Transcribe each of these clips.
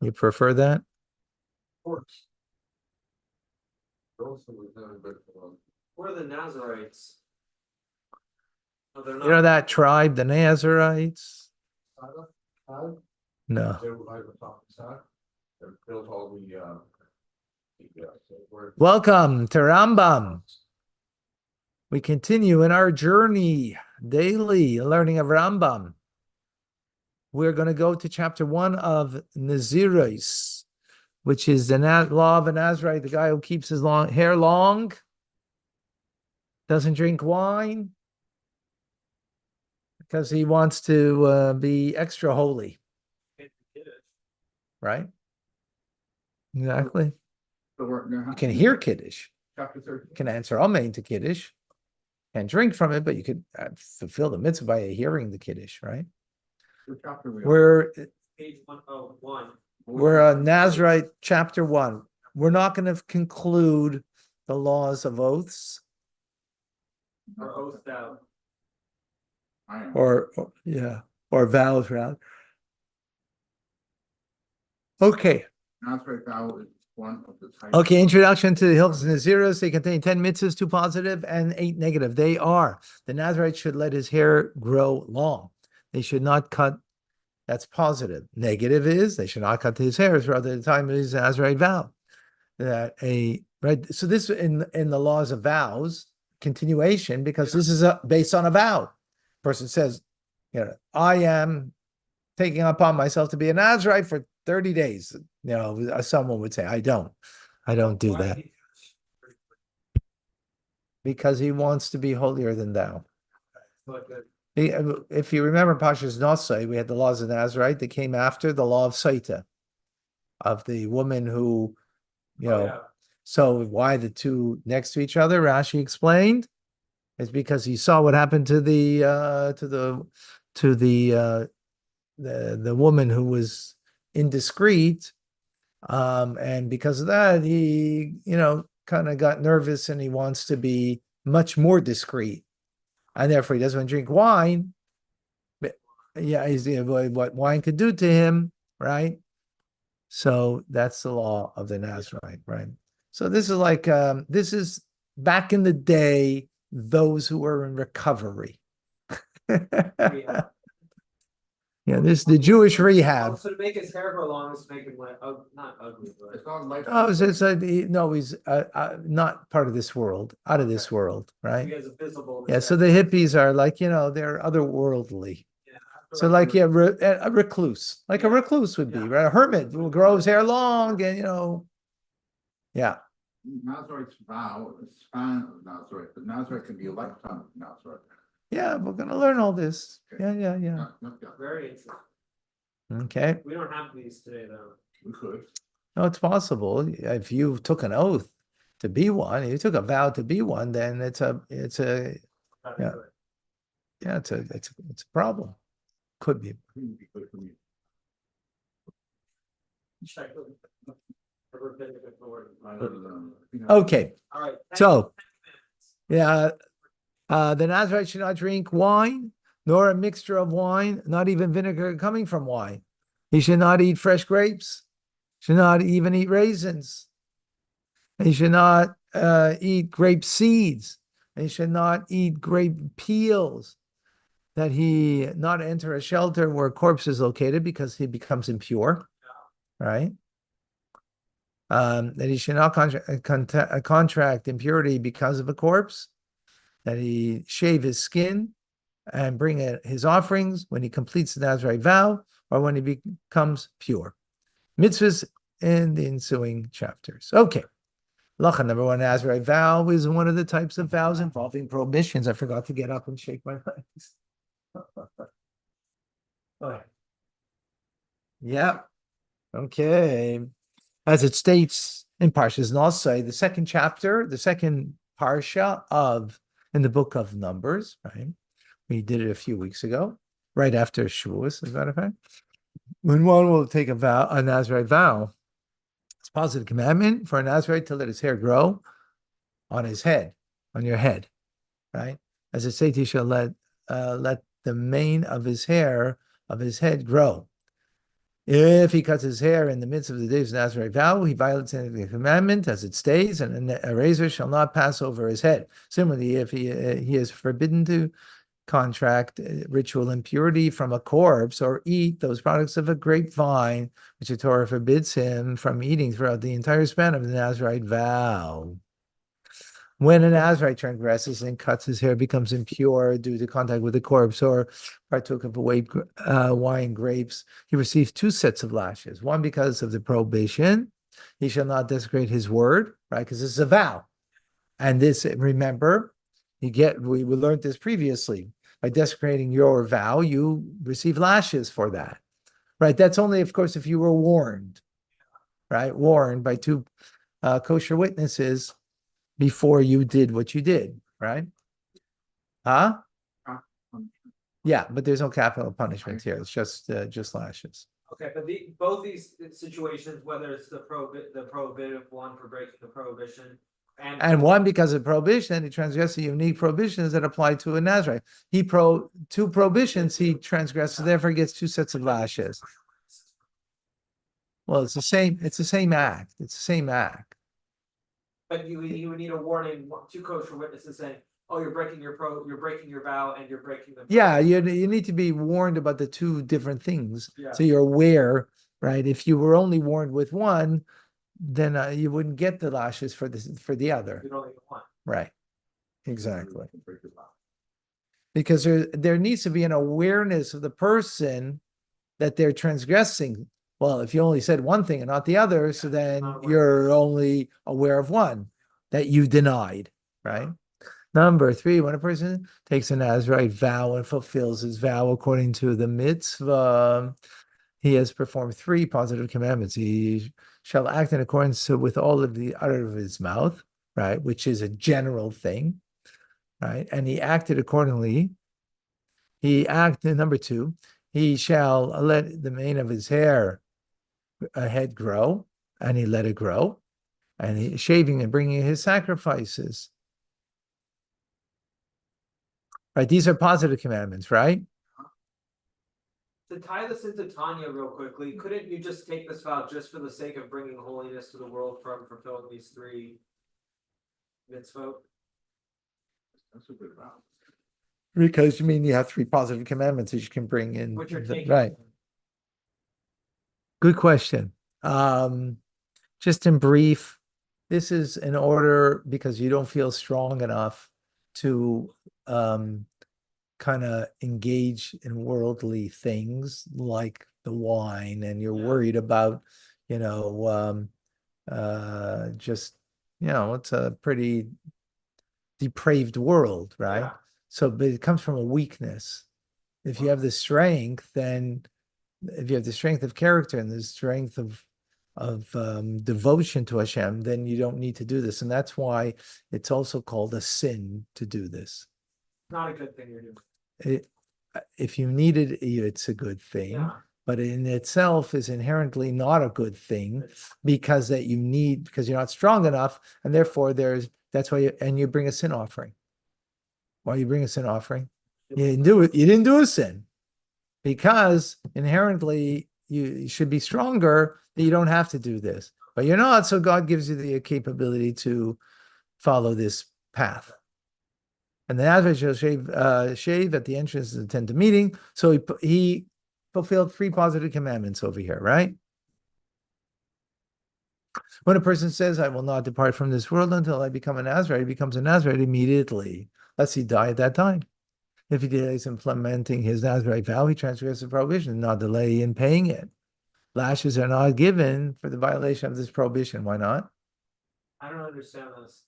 You prefer that? Of course. Also, we have, but, What are the Nazarites? No, they're You know not. that tribe, the Nazarites? No. they were like the top side. They built all Welcome to Rambam. We continue in our journey daily learning of Rambam. We're going to go to chapter 1 of Naziris, which is the law of a Nazarite, the guy who keeps his hair long, doesn't drink wine, because he wants to be extra holy. Right? Exactly. You can hear Kiddush. Chapter 13. You can answer Amen to Kiddush. Can't drink from it, but you could fulfill the mitzvah by hearing the Kiddush, right? We're Page 101. We're Nazarite chapter 1. We're not going to conclude the laws of oaths Or oath thou. or vows rather. Okay. Nazarite vow is one of the types. Okay, introduction to the Hilchos Naziros. They contain 10 mitzvahs, 2 positive and 8 negative. They are: the Nazarite should let his hair grow long. They should not cut. That's positive. Negative is they should not cut his hair throughout the time of his Nazarite vow. Right. So this in the laws of vows continuation, because this is based on a vow. Person says, I am taking upon myself to be a Nazarite for 30 days. Someone would say, I don't do that, because he wants to be holier than thou. If you remember Pashas Nosai, we had the laws of Nazarite that came after the law of Saita, of the woman who, So why the two next to each other? Rashi explained, is because he saw what happened to the woman who was indiscreet, and because of that, he kind of got nervous and he wants to be much more discreet, and therefore he doesn't want to drink wine. But he's what wine could do to him, right? So that's the law of the Nazarite, right? So this is like this is back in the day, those who were in recovery. This is the Jewish rehab. So to make his hair grow long is to make him not ugly, but It's not like He's not part of this world, out of this world, right? he has a visible. Yeah, so the hippies are like, they're otherworldly. So like, a recluse, like a recluse would be, right? A hermit who grows hair long and, yeah. Nazarite's vow, a span of Nazarite, but Nazarite can be a lifetime of Nazarite. Yeah, we're going to learn all this. Yeah. Very interesting. Okay. We don't have these today, though. We could. No, it's possible. If you took an oath to be one, you took a vow to be one, then it's a problem. Could be. Okay. All right. So, the Nazarite should not drink wine, nor a mixture of wine, not even vinegar coming from wine. He should not eat fresh grapes, should not even eat raisins. He should not eat grape seeds. He should not eat grape peels. That he not enter a shelter where a corpse is located, because he becomes impure, right? That he should not contract impurity because of a corpse. That he shave his skin and bring his offerings when he completes the Nazarite vow, or when he becomes pure. Mitzvahs in the ensuing chapters. Okay. Lacha number 1, Nazarite vow is one of the types of vows involving prohibitions. I forgot to get up and shake my legs. Yeah. Okay. As it states in Parshas Nosai, the second chapter, the second parsha in the book of Numbers, right? We did it a few weeks ago, right after Shavuos, as a matter of fact. When one will take a Nazarite vow, it's a positive commandment for a Nazarite to let his hair grow on his head, on your head, right? As it states, he shall let the mane of his hair of his head grow. If he cuts his hair in the midst of the days of Nazarite vow, he violates the commandment as it stays, and a razor shall not pass over his head. Similarly, if he is forbidden to contract ritual impurity from a corpse or eat those products of a grapevine, which the Torah forbids him from eating throughout the entire span of the Nazarite vow. When an Nazarite transgresses and cuts his hair, becomes impure due to contact with the corpse or partook of wine grapes, he receives 2 sets of lashes. One because of the prohibition, he shall not desecrate his word, right? Because this is a vow. And this, remember, we learned this previously. By desecrating your vow, you receive lashes for that, right? That's only, of course, if you were warned, right? Warned by 2 kosher witnesses before you did what you did, right? Huh? Yeah, but there's no capital punishment here. It's just lashes. Okay, but both these situations, whether it's the prohibitive one for breaking the prohibition, And one because of prohibition, he transgresses the unique prohibitions that apply to a Nazarite. 2 prohibitions he transgresses, therefore gets 2 sets of lashes. Well, it's the same act. It's the same act. But you would need a warning, 2 kosher witnesses saying, "Oh, you're breaking your vow, and you're breaking the." Yeah, you need to be warned about the 2 different things, Yeah. so you're aware, right? If you were only warned with one, then you wouldn't get the lashes for the other. You only get one. Right. Exactly. Because there needs to be an awareness of the person that they're transgressing. Well, if you only said one thing and not the other, so then you're only aware of one that you denied, right? Number 3, when a person takes a Nazarite vow and fulfills his vow according to the mitzvah, he has performed 3 positive commandments. He shall act in accordance with all of the uttered of his mouth, right? Which is a general thing, right? And he acted accordingly. Number 2, he shall let the mane of his head grow, and he let it grow, and he shaving and bringing his sacrifices. Right? These are positive commandments, right? To tie this into Tanya real quickly, couldn't you just take this vow just for the sake of bringing holiness to the world from fulfilling these 3 mitzvot? That's a good vow. Because you mean you have 3 positive commandments that you can bring in. Which are taken. Right. Good question. Just in brief, this is in order because you don't feel strong enough to kind of engage in worldly things like the wine, and you're worried about, just, it's a pretty depraved world, right? Yeah. So, but it comes from a weakness. If you have the strength, then if you have the strength of character and the strength of devotion to Hashem, then you don't need to do this. And that's why it's also called a sin to do this. Not a good thing you're doing. If you need it, it's a good thing. Yeah. But in itself is inherently not a good thing because you're not strong enough, and therefore that's why you bring a sin offering. Why you bring a sin offering? You didn't do it. You didn't do a sin because inherently you should be stronger. That you don't have to do this, but you're not. So God gives you the capability to follow this path. And the Nazarite shall shave at the entrance of the tent of meeting. So he fulfilled 3 positive commandments over here, right? When a person says, "I will not depart from this world until I become a Nazarite," he becomes a Nazarite immediately, lest he die at that time. If he delays implementing his Nazarite vow, he transgresses the prohibition, not delay in paying it. Lashes are not given for the violation of this prohibition. Why not? I don't understand this.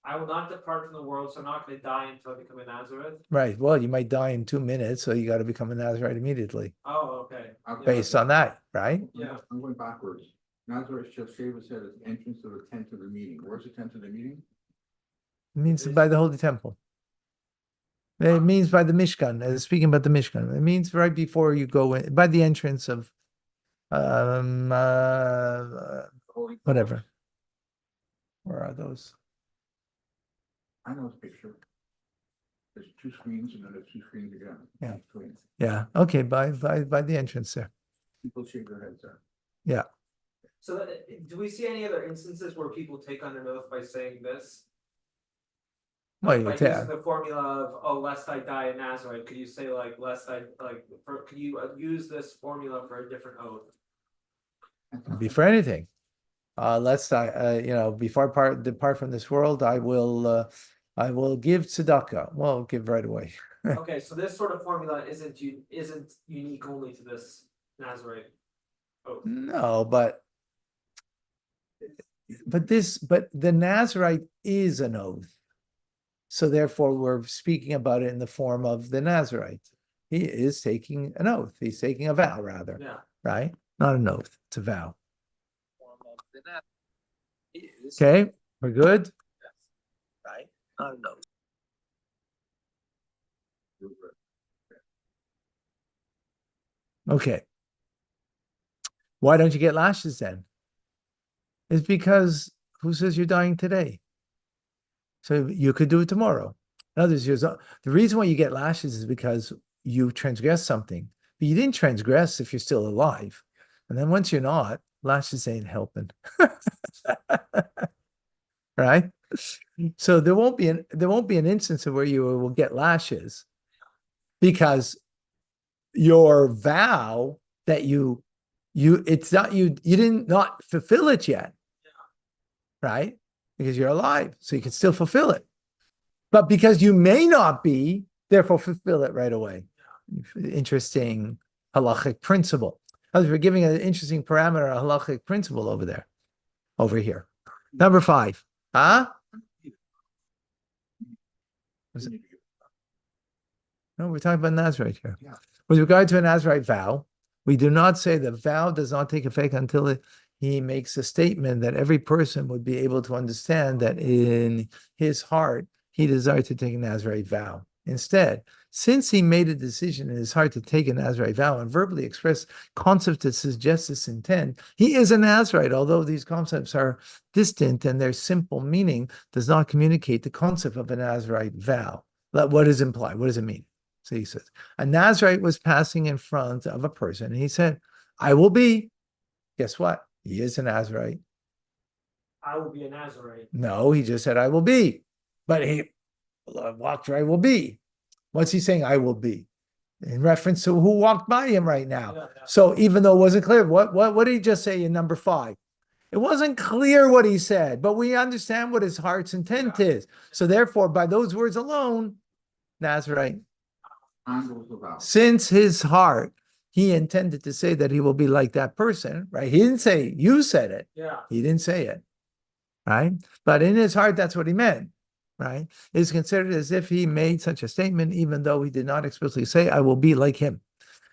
I will not depart from the world, so I'm not going to die until I become a Nazareth. Right. Well, you might die in 2 minutes, so you got to become a Nazarite immediately. Oh, okay. Based on that, right? Yeah. I'm going backwards. Nazareth shall shave his head at the entrance of the tent of the meeting. Where's the tent of the meeting? It means by the Holy Temple. It means by the Mishkan. Speaking about the Mishkan, it means right before you go in, by the entrance of whatever. Where are those? I know the picture. There's 2 screens and then there's 2 screens again. Yeah. Screens. Yeah. Okay. By the entrance there. People shake their heads, sir. So do we see any other instances where people take on an oath by saying this? Well, you By tell. using the formula of, oh, lest I die a Nazarite, could you say like, could you use this formula for a different oath? Before anything. Lest I, before I depart from this world, I will give tzedakah. Well, give right away. Okay, so this sort of formula isn't unique only to this Nazarite oath. No, but the Nazarite is an oath. So therefore, we're speaking about it in the form of the Nazarite. He is taking an oath. He's taking a vow, rather. Yeah. Right? Not an oath. It's a vow. Okay, we're good? Right? Not an oath. Okay. Why don't you get lashes then? It's because who says you're dying today? So you could do it tomorrow. In other words, the reason why you get lashes is because you transgressed something, but you didn't transgress if you're still alive. And then once you're not, lashes ain't helping. Right? So there won't be an instance of where you will get lashes because your vow that you didn't not fulfill it yet. Right? Because you're alive, so you can still fulfill it. But because you may not be, therefore fulfill it right away. Interesting halachic principle. We're giving an interesting parameter, a halachic principle over here. Number 5. Huh? No, we're talking about Nazarite here. Yeah. With regard to a Nazarite vow, we do not say the vow does not take effect until he makes a statement that every person would be able to understand that in his heart, he desired to take a Nazarite vow. Instead, since he made a decision in his heart to take a Nazarite vow and verbally express concepts that suggest this intent, he is a Nazarite, although these concepts are distant and their simple meaning does not communicate the concept of a Nazarite vow. What is implied? What does it mean? So he says, a Nazarite was passing in front of a person and he said, I will be. Guess what? He is a Nazarite. I will be a Nazarite. No, he just said, I will be. But he walked right, will be. What's he saying? I will be. In reference to who walked by him right now. Yeah. So even though it wasn't clear, what did he just say in number 5? It wasn't clear what he said, but we understand what his heart's intent is. So therefore, by those words alone, Nazarite. Since his heart, he intended to say that he will be like that person, right? He didn't say, you said it. Yeah. He didn't say it, right? But in his heart, that's what he meant, right? It's considered as if he made such a statement, even though he did not explicitly say, I will be like him.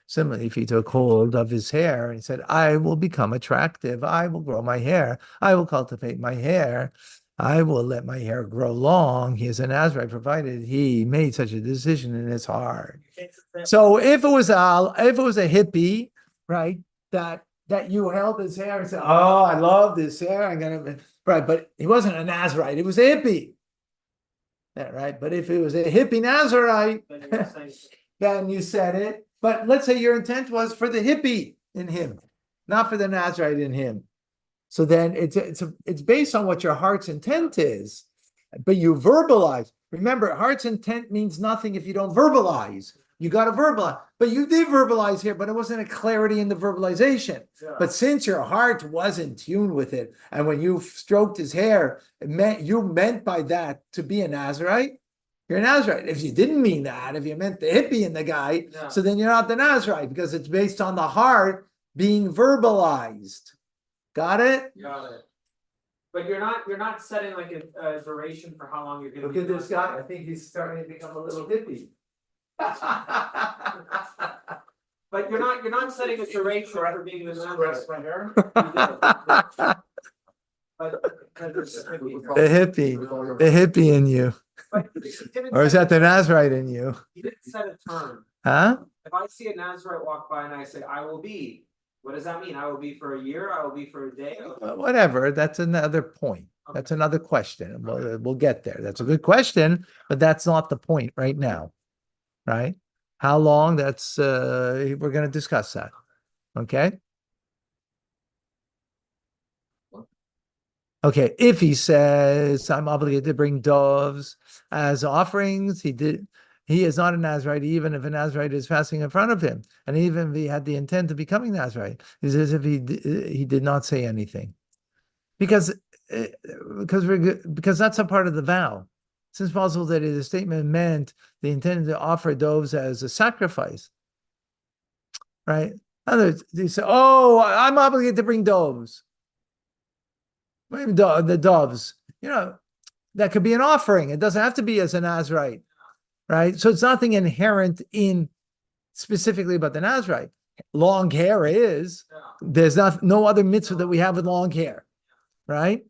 Similarly, if he took hold of his hair and said, I will become attractive, I will grow my hair, I will cultivate my hair, I will let my hair grow long. He is a Nazarite, provided he made such a decision in his heart. So if it was a hippie, right, that you held his hair and said, oh, I love this hair, I'm gonna, right, but he wasn't a Nazarite, it was a hippie. Yeah, right. But if it was a hippie Nazarite, then you said it. But let's say your intent was for the hippie in him, not for the Nazarite in him. So then it's based on what your heart's intent is, but you verbalize. Remember, heart's intent means nothing if you don't verbalize. You got to verbalize. But you did verbalize here, but it wasn't a clarity in the verbalization. Yeah. But since your heart was in tune with it, and when you stroked his hair, you meant by that to be a Nazarite, you're a Nazarite. If you didn't mean that, if you meant the hippie in the guy, yeah, so then you're not the Nazarite because it's based on the heart being verbalized. Got it? Got it. But you're not setting like a duration for how long you're going to. Look at this guy. I think he's starting to become a little hippie. But you're not setting a duration for being the Nazarite. My hair. But the hippie in you. Or is that the Nazarite in you? He didn't set a term. Huh? If I see a Nazarite walk by and I say, I will be, what does that mean? I will be for a year? I will be for a day? Whatever. That's another point. Okay. That's another question. We'll get there. That's a good question, but that's not the point right now. Right? How long? That's we're going to discuss that. Okay? Okay, if he says I'm obligated to bring doves as offerings, he is not a Nazarite, even if a Nazarite is fasting in front of him, and even if he had the intent of becoming Nazarite, it's as if he did not say anything, because because that's a part of the vow. Since possible that the statement meant they intended to offer doves as a sacrifice, right? Others they say, "Oh, I'm obligated to bring doves." The doves, that could be an offering. It doesn't have to be as a Nazarite, right? So it's nothing inherent in specifically about the Nazarite. Long hair is. There's no other mitzvah that we have with long hair, right?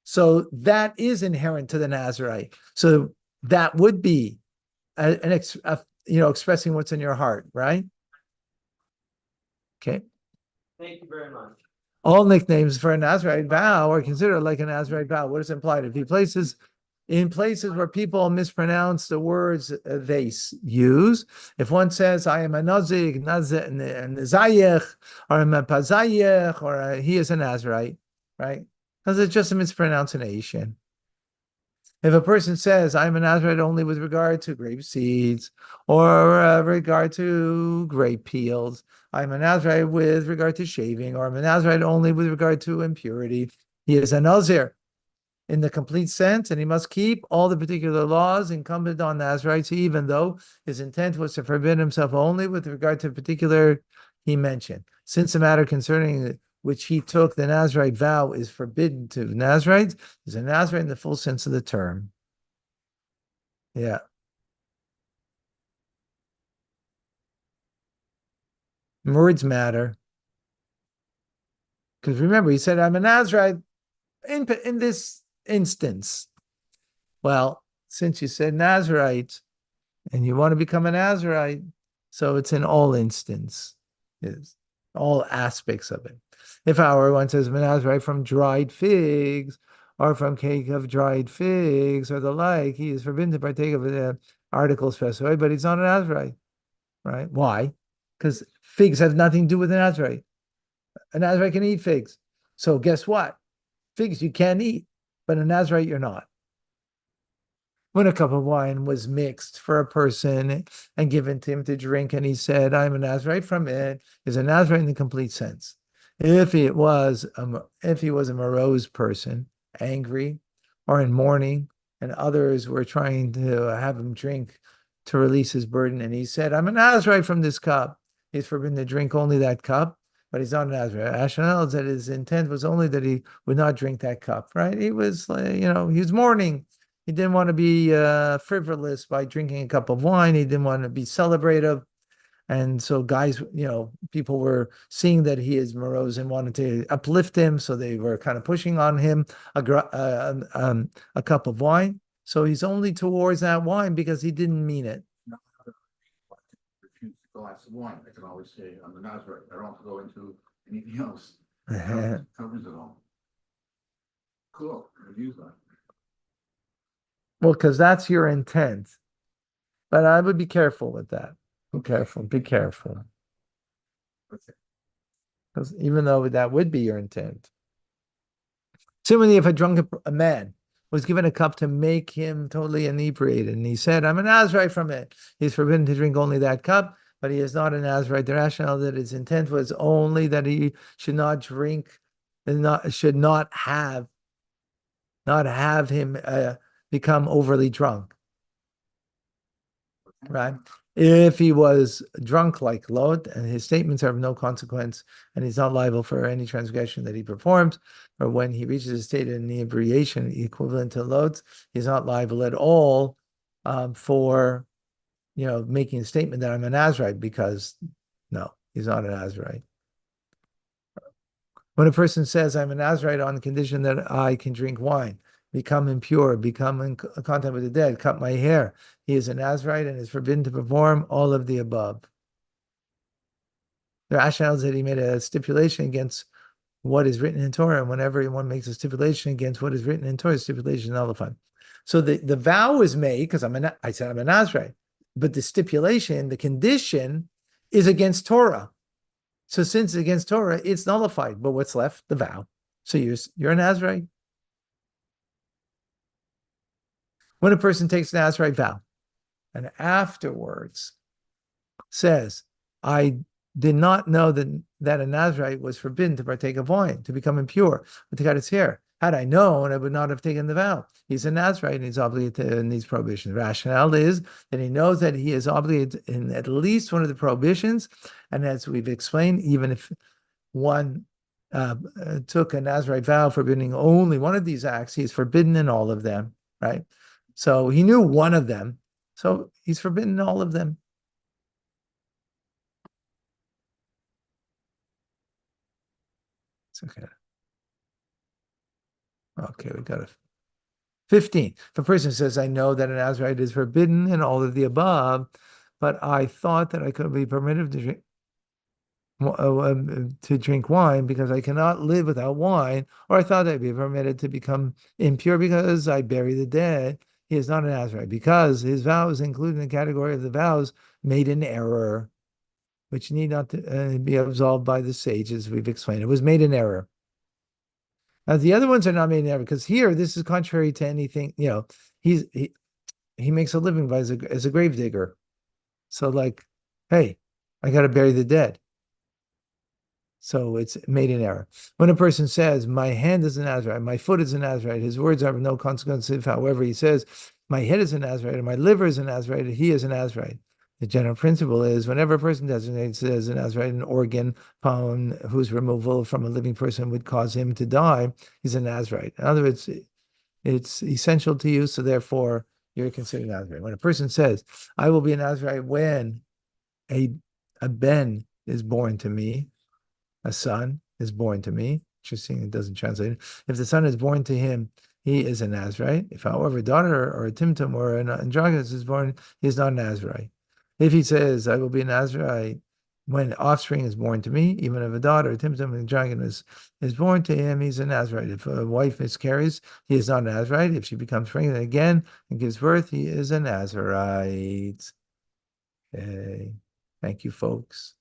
So that is inherent to the Nazarite. So that would be expressing what's in your heart, right? Okay. Thank you very much. All nicknames for a Nazarite vow are considered like a Nazarite vow. What is implied? If he places in places where people mispronounce the words they use, if one says, I am a Nazik, Nazayech, or I'm a Pazayech, or he is a Nazarite, right? Because it's just a mispronunciation. If a person says, I'm a Nazarite only with regard to grape seeds or regard to grape peels, I'm a Nazarite with regard to shaving, or I'm a Nazarite only with regard to impurity, he is a Nazir in the complete sense, and he must keep all the particular laws incumbent on Nazarites, even though his intent was to forbid himself only with regard to the particular he mentioned. Since the matter concerning which he took the Nazarite vow is forbidden to Nazarites, is a Nazarite in the full sense of the term. Yeah. Words matter. Because remember, he said, I'm a Nazarite in this instance. Well, since you said Nazarite and you want to become a Nazarite, so it's in all instances, all aspects of it. If our one says Nazarite from dried figs or from cake of dried figs or the like, he is forbidden to partake of the article specified, but he's not a Nazarite, right? Why? Because figs have nothing to do with a Nazarite. A Nazarite can eat figs. So guess what? Figs you can eat, but a Nazarite you're not. When a cup of wine was mixed for a person and given to him to drink, and he said, I'm a Nazarite from it, is a Nazarite in the complete sense. If he was a morose person, angry or in mourning, and others were trying to have him drink to release his burden, and he said, I'm a Nazarite from this cup, he's forbidden to drink only that cup, but he's not a Nazarite. Ashanel said his intent was only that he would not drink that cup, right? He was, he was mourning. He didn't want to be frivolous by drinking a cup of wine. He didn't want to be celebrative. And so guys, people were seeing that he is morose and wanted to uplift him. So they were kind of pushing on him a cup of wine. So he's only towards that wine because he didn't mean it. Refuse a glass of wine. I can always say, I'm a Nazarite. I don't have to go into anything else. Covers it all. Cool. I'll use that. Well, because that's your intent. But I would be careful with that. Be careful. Because even though that would be your intent. Similarly, if a man was given a cup to make him totally inebriated, and he said, I'm a Nazarite from it, he's forbidden to drink only that cup, but he is not a Nazarite. The rationale that his intent was only that he should not drink, and should not have him become overly drunk, right? If he was drunk like Lot and his statements are of no consequence and he's not liable for any transgression that he performs, or when he reaches a state of inebriation equivalent to Lot's, he's not liable at all for making a statement that I'm a Nazarite, because no, he's not a Nazarite. When a person says I'm a Nazarite on the condition that I can drink wine, become impure, become in contact with the dead, cut my hair, he is a Nazarite and is forbidden to perform all of the above. The rationale is that he made a stipulation against what is written in Torah, and whenever one makes a stipulation against what is written in Torah, stipulation is nullified. So the vow is made because I said I'm a Nazarite, but the stipulation, the condition, is against Torah. So since it's against Torah, it's nullified. But what's left? The vow. So you're a Nazarite. When a person takes an Nazarite vow and afterwards says, I did not know that a Nazarite was forbidden to partake of wine, to become impure, or to cut his hair. Had I known, I would not have taken the vow. He's a Nazarite and he's obligated in these prohibitions. Rationale is that he knows that he is obligated in at least one of the prohibitions. And as we've explained, even if one took a Nazarite vow forbidding only one of these acts, he's forbidden in all of them, right? So he knew one of them, so he's forbidden in all of them. It's okay. Okay, we got it. 15. If a person says, I know that an Nazarite is forbidden in all of the above, but I thought that I could be permitted to drink wine because I cannot live without wine, or I thought I'd be permitted to become impure because I bury the dead, he is not an Nazarite because his vows include in the category of the vows made in error, which need not be absolved by the sages. We've explained it was made in error. Now, the other ones are not made in error because here, this is contrary to anything, he makes a living by as a grave digger. So like, hey, I got to bury the dead. So it's made in error. When a person says, my hand is an Nazarite, my foot is an Nazarite, his words are of no consequence. If, however, he says, my head is an Nazarite, and my liver is an Nazarite, he is an Nazarite. The general principle is whenever a person designates as an Nazarite an organ upon whose removal from a living person would cause him to die, he's a Nazarite. In other words, it's essential to you, so therefore you're considered a Nazarite. When a person says, I will be a Nazarite when a ben is born to me, a son is born to me. Interesting, it doesn't translate. If the son is born to him, he is a Nazarite. If, however, a daughter or a timtum or an androgynous is born, he is not a Nazarite. If he says, I will be a Nazarite when offspring is born to me, even if a daughter, a timtum, androgynous is born to him, he's a Nazarite. If a wife miscarries, he is not a Nazarite. If she becomes pregnant again and gives birth, he is a Nazarite. Okay. Thank you, folks.